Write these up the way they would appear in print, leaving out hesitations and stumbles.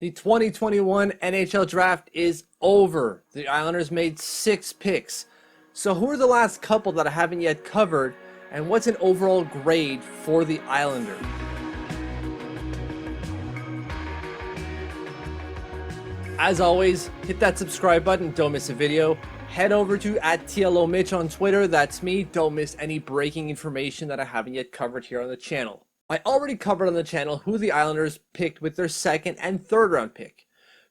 The 2021 NHL draft is over. The Islanders made 6 picks. So who are the last couple that I haven't yet covered, and what's an overall grade for the Islanders? As always, hit that subscribe button, don't miss a video. Head over to @TLOMitch on Twitter, that's me. Don't miss any breaking information that I haven't yet covered here on the channel. I already covered on the channel who the Islanders picked with their second and third round pick.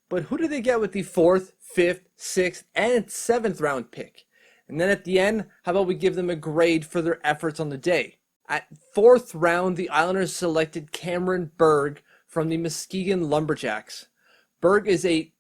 But who did they get with the fourth, fifth, sixth, and seventh round pick? And then at the end, how about we give them a grade for their efforts on the day? At fourth round, the Islanders selected Cameron Berg from the Muskegon Lumberjacks. Berg is a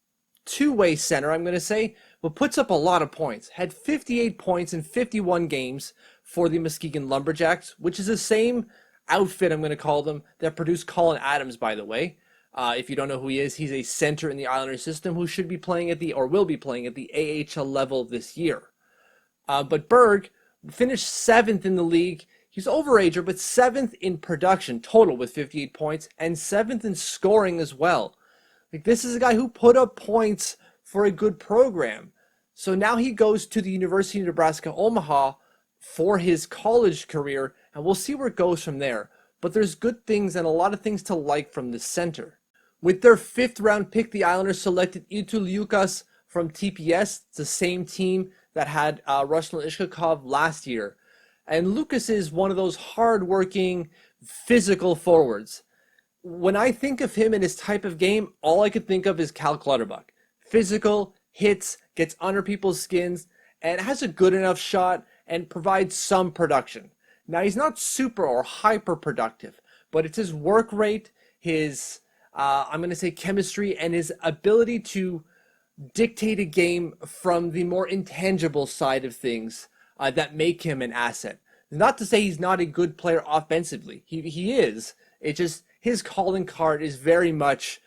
two-way center, I'm going to say, but puts up a lot of points. Had 58 points in 51 games for the Muskegon Lumberjacks, which is the same outfit, I'm going to call them, that produced Colin Adams, by the way. If you don't know who he is, he's a center in the Islanders system who should be playing at the, or will be playing at the AHL level this year. But Berg finished 7th in the league. He's overager, but 7th in production total with 58 points, and 7th in scoring as well. Like, this is a guy who put up points for a good program. So now he goes to the University of Nebraska Omaha for his college career, and we'll see where it goes from there. But there's good things and a lot of things to like from the center. With their 5th round pick, the Islanders selected Itul Lukas from TPS. It's the same team that had Ruslan Ishkakov last year. And Lucas is one of those hard-working, physical forwards. When I think of him and his type of game, all I could think of is Cal Clutterbuck. Physical, hits, gets under people's skins, and has a good enough shot and provides some production. Now, he's not super or hyper productive, but it's his work rate, his, I'm going to say chemistry, and his ability to dictate a game from the more intangible side of things that make him an asset. Not to say he's not a good player offensively. He is. It just, his calling card is very much,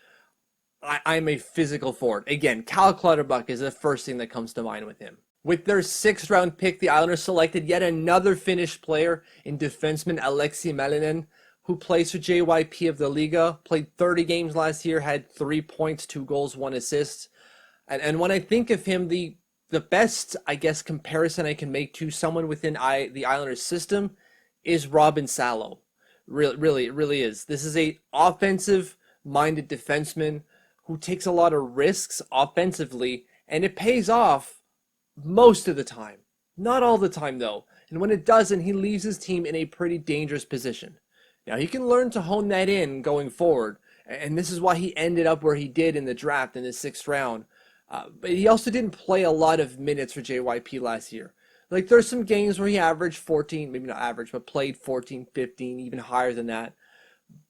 I'm a physical forward. Again, Cal Clutterbuck is the first thing that comes to mind with him. With their 6th round pick, the Islanders selected yet another Finnish player in defenseman Aleksi Mälinen, who plays for JYP of the Liga, played 30 games last year, had 3 points, 2 goals, 1 assist. And when I think of him, the best, I guess, comparison I can make to someone within the Islanders system is Robin Salo. Really, it really is. This is a offensive-minded defenseman who takes a lot of risks offensively, and it pays off most of the time. Not all the time, though. And when it doesn't, he leaves his team in a pretty dangerous position. Now, he can learn to hone that in going forward, and this is why he ended up where he did in the draft in the 6th round. But he also didn't play a lot of minutes for JYP last year. Like, there's some games where he averaged 14, maybe not average, but played 14, 15, even higher than that.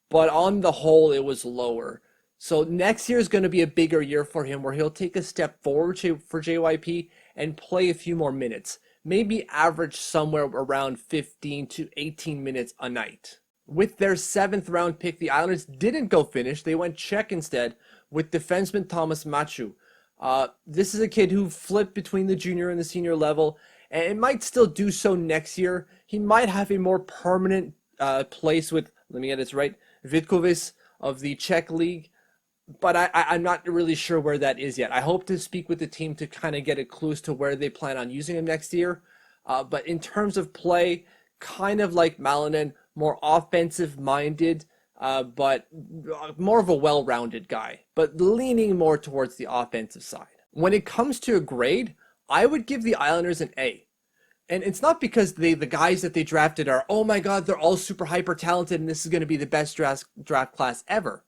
But on the whole, it was lower. So next year is going to be a bigger year for him, where he'll take a step forward for JYP and play a few more minutes. Maybe average somewhere around 15 to 18 minutes a night. With their 7th round pick, the Islanders didn't go Finnish. They went Czech instead with defenseman Thomas Machu. This is a kid who flipped between the junior and the senior level, and it might still do so next year. He might have a more permanent place with, let me get this right, Vitkovic of the Czech League, but I'm not really sure where that is yet. I hope to speak with the team to kind of get a clue as to where they plan on using him next year. But in terms of play, kind of like Mälinen, more offensive-minded, but more of a well-rounded guy, but leaning more towards the offensive side. When it comes to a grade, I would give the Islanders an A. And it's not because the guys that they drafted are, oh my God, they're all super hyper talented and this is going to be the best draft class ever.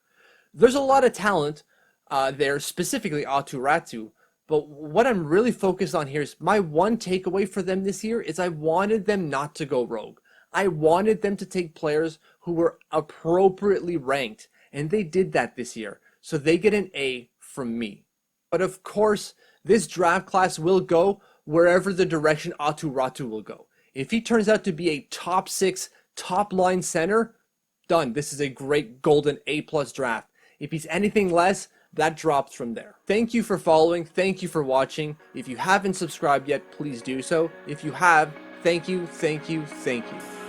There's a lot of talent there, specifically Aatu Räty, but what I'm really focused on here is my one takeaway for them this year is I wanted them not to go rogue. I wanted them to take players who were appropriately ranked, and they did that this year. So they get an A from me. But of course, this draft class will go wherever the direction Aatu Räty will go. If he turns out to be a top 6, top line center, done. This is a great golden A+ draft. If he's anything less, that drops from there. Thank you for following. Thank you for watching. If you haven't subscribed yet, please do so. If you have, thank you, thank you, thank you.